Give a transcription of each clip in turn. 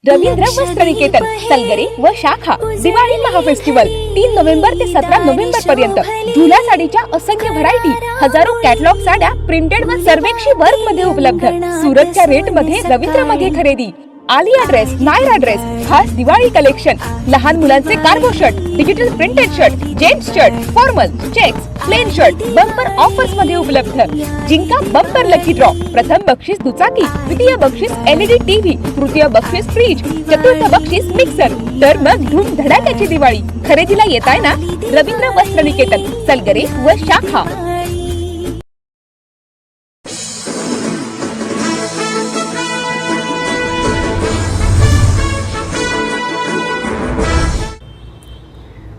रवींद्र वस्त्र निकेतन सलगरे व शाखा दिवाळी महाफेस्टिवल 3 नोव्हेंबर ते 17 नोव्हेंबर पर्यंत झुला साडीच्या असंख्य व्हरायटी, हजारो कॅटलॉग साड्या प्रिंटेड व सर्वेक्षी वर्क मध्ये उपलब्ध। सुरतच्या रेट मध्ये रवींद्र मध्ये खरेदी। आलिया ड्रेस, नायरा ड्रेस, खास दिवाळी कलेक्शन, लहान मुलांचे cargo shirt, digital printed shirt, gents shirt, formal, checks, plain shirt bumper offers मध्ये उपलब्ध। जिंका बंपर लकी ड्रॉ, प्रथम बक्षीस दुचाकी, द्वितीय बक्षीस LED टीव्ही, तृतीय बक्षीस फ्रीज, चतुर्थ बक्षीस मिक्सर। तर मग धूम धडाक्याची दिवाळी। खरेदीला येताय ना? रवींद्र वस्त्र निकेतन सलगरे व शाखा।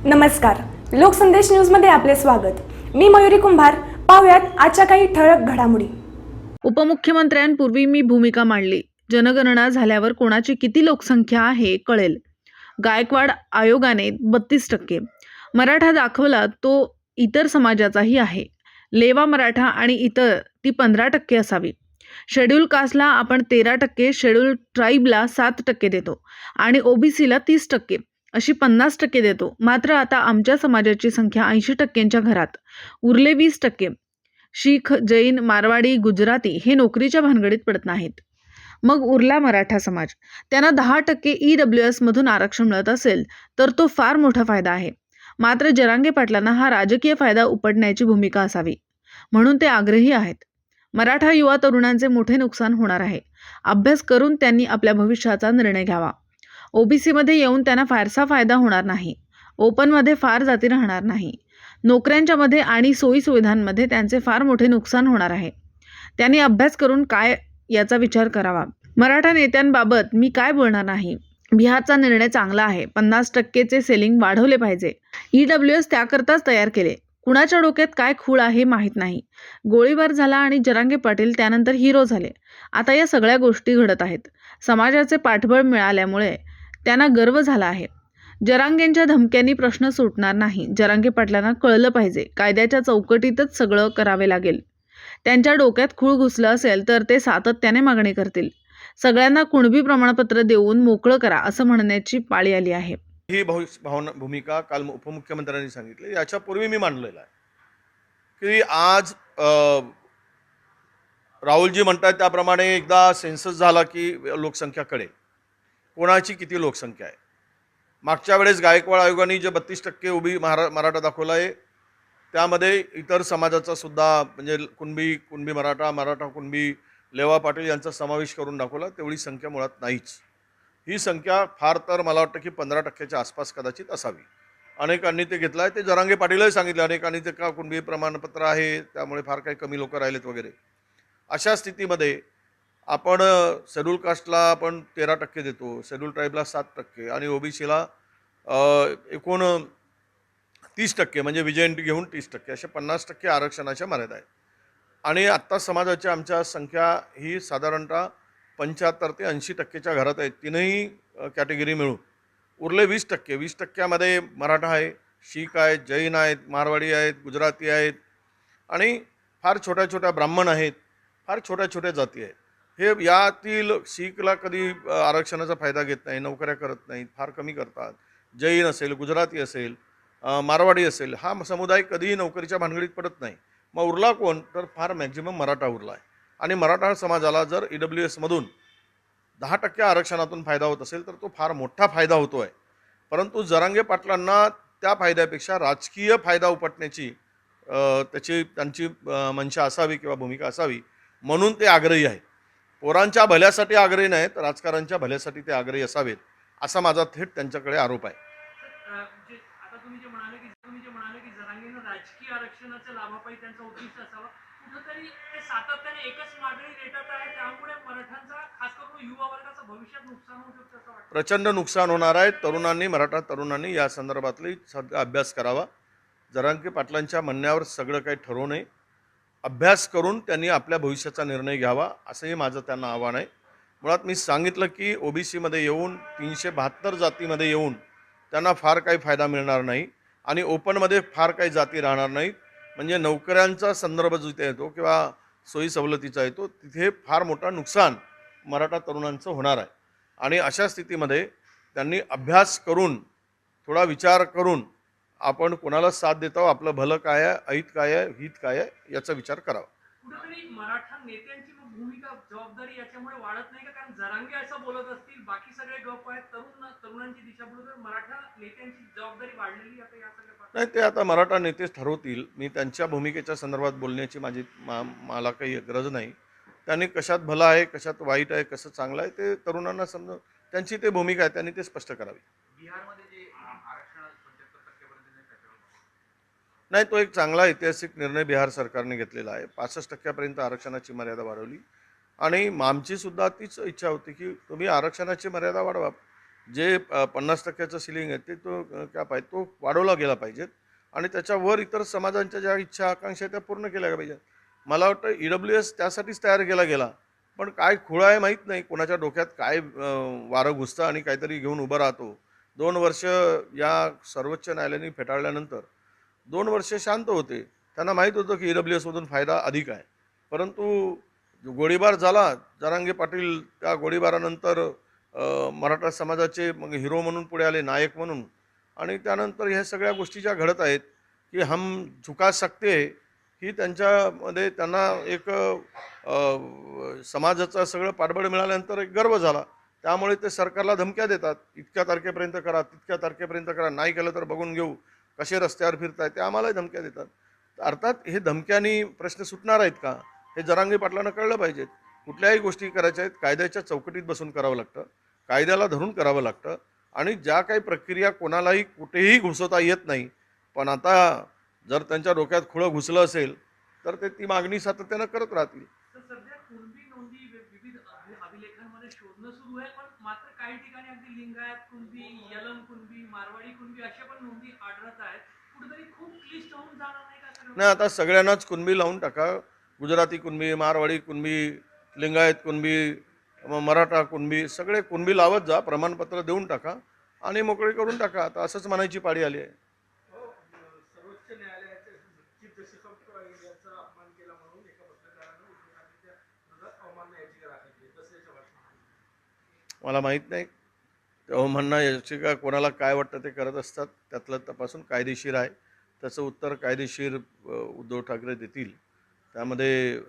नमस्कार, लोकसंदेश न्यूज मध्ये आपले स्वागत। मी मयुरी कुंभार। पाहुयात आजच्या काही ठळक घडामोडी। उपमुख्यमंत्र्यांपूर्वी मी भूमिका मांडली। जनगणना झाल्यावर कोणाची किती लोकसंख्या आहे कळेल। गायकवाड आयोगाने 32%। मराठा दाखवला तो इतर समाजाचाही आहे। लेवा मराठा आणि इतर ती 15% असावी। शेड्यूल कास्टला आपण 13%, शेड्यूल ट्राईबला 7% देतो आणि ओबीसीला 30%, अशी 50% देतो। मात्र आता आमच्या समाजाची संख्या 80%च्या घरात, उरले 20%। शीख, जैन, मारवाडी, गुजराती हे नोकरीच्या भानगडीत पडत नाहीत। मग उरला मराठा समाज। त्यांना 10% EWS मधून आरक्षण मिळत असेल तर तो फार मोठा फायदा आहे। मात्र जरांगे पाटलांना हा राजकीय फायदा उपटण्याची भूमिका असावी, म्हणून ते आग्रही आहेत। मराठा युवा तरुणांचे मोठे नुकसान होणार आहे। अभ्यास करून त्यांनी आपल्या भविष्याचा निर्णय घ्यावा। ओबीसीमध्ये येऊन त्यांना फारसा फायदा होणार नाही। ओपनमध्ये फार जाती राहणार नाही। नोकऱ्यांच्या मध्ये आणि सोयीसुविधांमध्ये त्यांचे फार मोठे नुकसान होणार आहे। त्यांनी अभ्यास करून काय याचा विचार करावा। मराठा नेत्यांबाबत मी काय बोलणार नाही। बिहारचा निर्णय चांगला आहे। 50%चे सेलिंग वाढवले पाहिजे। EWS त्याकरताच तयार केले। कुणाच्या डोक्यात काय खूळ आहे माहीत नाही। गोळीबार झाला आणि जरांगे पाटील त्यानंतर हिरो झाले। आता या सगळ्या गोष्टी घडत आहेत। समाजाचे पाठबळ मिळाल्यामुळे त्यांना गर्व झाला आहे। जरांगेंच्या धमक्यांनी प्रश्न सुटणार नाही। जरांगे पाटलांना कळलं पाहिजे, कायद्याच्या चौकटीतच सगळं करावे लागेल। त्यांच्या डोक्यात खूळ घुसलं असेल तर ते सातत्याने मागणी करतील। सगळ्यांना कुणबी प्रमाणपत्र देऊन मोकळं करा असं म्हणण्याची पाळी आली आहे। ही भूमिका काल उपमुख्यमंत्र्यांनी सांगितली। याच्यापूर्वी मी मांडलेला आहे की आज राहुलजी म्हणतात त्याप्रमाणे एकदा सेन्सस झाला की लोकसंख्या कळेल कोणाची किती लोकसंख्या आहे। मागच्या वेळेस गायकवाड आयोगाने जे 32% मराठा दाखवला आहे त्यामध्ये इतर समाजाचा सुद्धा म्हणजे कुणबी मराठा कुणबी, लेवा पाटील यांचा समावेश करून दाखवला। तेवढी संख्या मुळात नाहीच। ही संख्या फार तर मला वाटतं की 15%च्या आसपास कदाचित असावी। अनेकांनी ते घेतलं आहे। ते जरांगे पाटीलही सांगितले, अनेकांनी ते का कुणबी प्रमाणपत्र आहे त्यामुळे फार काही कमी लोक राहिलेत वगैरे। अशा स्थितीमध्ये आपण शेड्यूल कास्टला आपण 13% देतो, शेड्यूल ट्राईबला 7% आणि ओबीसीला एकूण 30% म्हणजे विजयंती घेऊन 30%, अशा 50% आरक्षणाच्या मर्यादा आहेत। आणि आत्ता समाजाच्या आमच्या संख्या ही साधारणतः 75 ते 80%च्या घरात आहेत, तीनही कॅटेगरी मिळून। उरले 20%, 20%मध्ये मराठा आहे, शीख आहेत, जैन आहेत, मारवाडी आहेत, गुजराती आहेत आणि फार छोट्या छोट्या ब्राह्मण आहेत, फार छोट्या छोट्या जाती आहेत। हे यातील शीखला कधी आरक्षणाचा फायदा घेत नाही, नोकऱ्या करत नाहीत, फार कमी करतात। जैन असेल, गुजराती असेल, मारवाडी असेल, हा समुदाय कधीही नोकरीच्या भानगडीत पडत नाही। मग उरला कोण तर फार मॅक्झिमम मराठा उरला आहे। आणि मराठा समाजाला जर EWS मधून 10% आरक्षणातून फायदा होत असेल तर तो फार मोठा फायदा होतो आहे। परंतु जरांगे पाटलांना त्या फायद्यापेक्षा राजकीय फायदा उपटण्याची त्यांची मंशा असावी किंवा भूमिका असावी, म्हणून ते आग्रही आहेत। पोरांच्या भल्यासाठी आग्रही नाहीत, राजकारणच्या भल्यासाठी ते आग्रही असावेत, असा माझा थेट त्यांच्याकडे आरोप आहे। आता तुम्ही जे म्हणाले की जरांगेंना राजकीय आरक्षणाच्या लाभापायी त्यांचा उद्दिष्ट असावा, कुठेतरी ते सातत्याने एकच मागणी रेटत आहे, त्यामुळे मराठ्यांचा खास करून युवा वर्गाचा भविष्यात नुकसान होऊ शकतं असं वाटतं। प्रचंड नुकसान होणार आहे। मराठा तरुणांनी या संदर्भातली अभ्यास करावा। जरांगे पाटलांच्या म्हणण्यावर सगळं काही ठरवू नये। अभ्यास करून त्यांनी आपल्या भविष्याचा निर्णय घ्यावा असंही माझं त्यांना आव्हान आहे। मुळात मी सांगितलं की ओबीसीमध्ये येऊन 372 जातीमध्ये येऊन त्यांना फार काही फायदा मिळणार नाही आणि ओपनमध्ये फार काही जाती राहणार नाहीत। म्हणजे नोकऱ्यांचा संदर्भ जिथे येतो किंवा सोयी सवलतीचा येतो तिथे फार मोठा नुकसान मराठा तरुणांचं होणार आहे। आणि अशा स्थितीमध्ये त्यांनी अभ्यास करून थोडा विचार करून आपण कोणाला साथ देतो, आपलं भलं काय आहे, अहित काय आहे, हित काय आहे याचा विचार करावा. कुठेतरी मराठा नेत्यांची मग भूमिका जबाबदारी याच्यामुळे वाढत नाही का? कारण जरांगे असं बोलत असतील, बाकी सगळे गप आहेत, तरुणांची दिशाभूल, तर मराठा नेत्यांची जबाबदारी वाढलेली आता या सगळ्या बाबतीत. नाही, ते आता मराठा नेतेच ठरवतील. मी त्यांच्या भूमिकेच्या संदर्भात बोलण्याची मला काही गरज नाही. त्यांनी कशात भलं आहे, कशात वाईट आहे, कसं चांगलं आहे ते तरुणांना समजून त्यांची ते भूमिका आहे, त्यांनी ते स्पष्ट करावी. बिहारमध्ये जे आरक्षण 75% पर्यंत त्याच्यावर नाही, तो एक चांगला ऐतिहासिक निर्णय बिहार सरकारने घेतलेला आहे. 65% आरक्षणाची मर्यादा वाढवली आणि आमची सुद्धा तीच इच्छा होती की तुम्ही आरक्षणाची मर्यादा वाढवा. जे 50%चं सिलिंग आहे ते तो कॅप आहे तो वाढवला गेला पाहिजेत आणि त्याच्यावर इतर समाजांच्या ज्या इच्छा आकांक्षा आहेत त्या पूर्ण केल्या गेल्या पाहिजेत. मला वाटतं EWS त्यासाठीच तयार केला गेला, पण काय खुळा आहे माहीत नाही, कोणाच्या डोक्यात काय वारं घुसतं आणि काहीतरी घेऊन उभं राहतो. 2 वर्ष या सर्वोच्च न्यायालयाने फेटाळल्यानंतर 2 वर्ष शांत होते. त्यांना माहीत होतं की EWS मधून फायदा अधिक आहे, परंतु जो गोळीबार झाला, जरांगे पाटील त्या गोळीबारानंतर मराठा समाजाचे मग हिरो म्हणून पुढे आले, नायक म्हणून. आणि त्यानंतर ह्या सगळ्या गोष्टी ज्या घडत आहेत की हम झुका सकते ही त्यांच्यामध्ये त्यांना एक समाजाचं सगळं पाठबळ मिळाल्यानंतर एक गर्व झाला. त्यामुळे ते सरकारला धमक्या देतात, इतक्या तारखेपर्यंत करा, तितक्या तारखेपर्यंत करा, नाही केलं तर बघून घेऊ, कसे रस्त्यावर फिरताय, ते आम्हालाही धमक्या देतात. अर्थात हे धमक्यांनी प्रश्न सुटणार आहेत का हे जरांगे पाटलांना कळलं पाहिजे. कुठल्याही गोष्टी करायच्या आहेत कायद्याच्या चौकटीत बसून करावं लागतं, कायद्याला धरून करावं लागतं आणि ज्या काही प्रक्रिया कोणालाही कुठेही घुसवता येत नाही. पण आता जर त्यांच्या डोक्यात खुळं घुसलं असेल तर ते ती मागणी सातत्यानं करत राहतील. तर सध्या कुणबी नोंदी विविध अभिलेखांमध्ये शोधणं सुरू आहे, पण मात्र काही ठिकाणी अगदी लिंगायत कुणबी, यलम कुणबी, मारवाडी कुणबी अशा पण नोंदी आढळत आहेत. कुठेतरी खूप क्लिष्ट होऊन जाणार नाही का सगळं? नाही, आता सगळ्यांनाच कुणबी लावून टाका. गुजराती कुणबी, मारवाडी कुणबी, लिंगायत कुणबी, मराठा कुणबी, सगळे कुणबी लावत जा, प्रमाणपत्र देऊन टाका आणि मोकळे करून टाका. आता असंच म्हणायची पाळी आली आहे. सर्वोच्च न्यायालयाचे चीफ जस्टिस ऑफ इंडियाचा अपमान केला म्हणून एका पत्रकारानं उद्धव ठाकरेच्या विरोधात अवमानना याचिका दाखल केली. कसं याच्या भाषणात मला माहीत नाही, तेव्हा म्हणणं याचिका कोणाला काय वाटतं ते करत असतात. त्यातलं तपासून कायदेशीर आहे, त्याचं उत्तर कायदेशीर उद्धव ठाकरे देतील. त्यामध्ये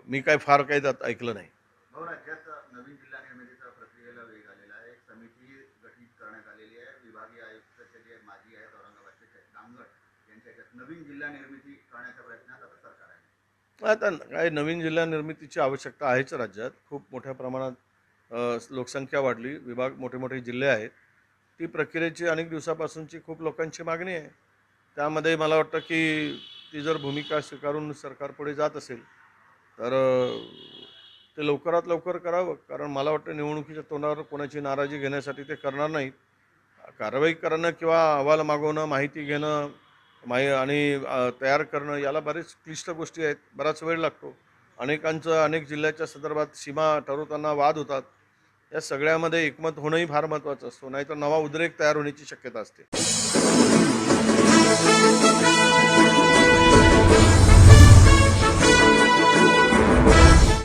मी काय फार काही त्यात ऐकलं नाही. भाऊ, राज्यात नवीन जिल्हा निर्मितीच्या प्रक्रियेला वेग आलेला आहे. एक समिती गठीत करण्यात आलेली आहे. विभागीय आयुक्ताचे जे माजी आहेत औरंगाबादचे दामगट यांच्यात नवीन जिल्हा निर्मिती करण्याच्या प्रयत्नात आता सरकार आहे. आता काय नवीन जिल्हा निर्मितीची आवश्यकता आहेच. राज्यात खूप मोठ्या प्रमाणात लोकसंख्या वाढली, विभाग मोठे मोठे जिल्हे आहेत. ती प्रक्रियेची अनेक दिवसापासूनची खूप लोकांची मागणी आहे. त्यामध्ये मला वाटतं की ती जर भूमिका स्वीकारून सरकार पुढे जात असेल तर ते लवकरात लवकर करावं. कारण मला वाटतं निवडणुकीच्या तोंडावर कोणाची नाराजी घेण्यासाठी ते करणार नाहीत. कारवाई करणं किंवा अहवाल मागवणं, माहिती घेणं आणि तयार करणं याला बरेच क्लिष्ट गोष्टी आहेत, बराच वेळ लागतो. अनेक जिल्ह्याच्या संदर्भात सीमा ठरवताना वाद होतात. या सगळ्यामध्ये एकमत होणंही फार महत्त्वाचं असतं, नाहीतर नवा उद्रेक तयार होण्याची शक्यता असते.